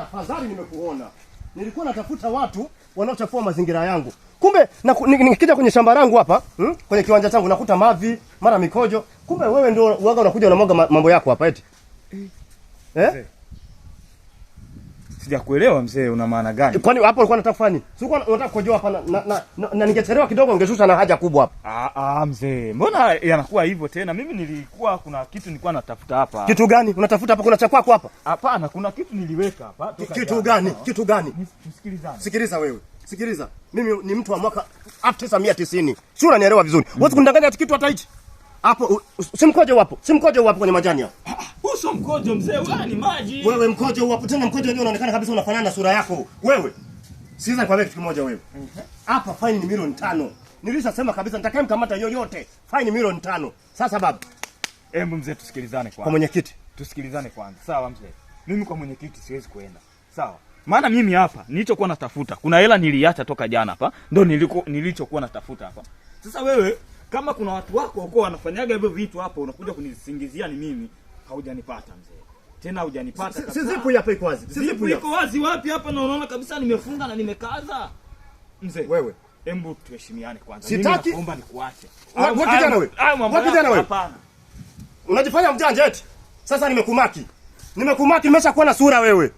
Afadhali nimekuona. Nilikuwa natafuta watu wanaochafua mazingira yangu. Kumbe nikija kwenye shamba langu hapa, kwenye kiwanja changu nakuta mavi, mara mikojo. Kumbe wewe ndio uaga unakuja unamwaga mambo yako hapa eti. Sijakuelewa mzee, una maana gani? Kwani hapo ulikuwa unataka kufanya nini? Si ulikuwa unataka kujoa hapa na ningechelewa kidogo ungeshusha na haja kubwa hapa. Mzee, mbona yanakuwa hivyo tena? Mimi nilikuwa kuna kitu nilikuwa natafuta hapa. Kitu gani? Unatafuta hapa kuna cha kwako hapa? Hapana, kuna kitu niliweka hapa. Kitu gani? Kitu gani? Tusikilizane. Sikiliza wewe. Sikiliza. Mimi ni mtu wa mwaka 1990. Si unanielewa vizuri? Wewe kunidanganya kitu hata hichi. Hapo simkoje wapo. Simkoje wapo kwenye majani hapo. Uso mkojo mzee, wewe ni maji. Wewe mkojo wapo tena mkojo wenyewe unaonekana kabisa unafanana na sura yako. Wewe. Sikiza kwa kitu kimoja wewe. Hapa fine ni milioni 5. Nilishasema kabisa nitakayemkamata yoyote fine milioni 5. Sasa baba. Hebu mzee tusikilizane kwanza. Kwa mwenyekiti. Tusikilizane kwanza. Sawa mzee. Mimi kwa mwenyekiti siwezi kuenda. Sawa. Maana mimi hapa nilichokuwa natafuta, kuna hela niliacha toka jana hapa, ndio nilichokuwa natafuta hapa. Sasa wewe kama kuna watu wako wako wanafanyaga hivyo vitu hapo, unakuja kunisingizia ni mimi, haujanipata mzee. Tena haujanipata kabisa. Sizipu hapa iko wazi. Sizipu iko wazi wapi hapa, na unaona kabisa nimefunga na nimekaza. Mzee, wewe, hebu tuheshimiane kwanza. Sitaki. Mimi naomba nikuache. Wewe kijana wewe. Wewe kijana wewe. Hapana. Unajifanya mjanja eti. Sasa nimekumaki. Nimeshakuwa na sura wewe.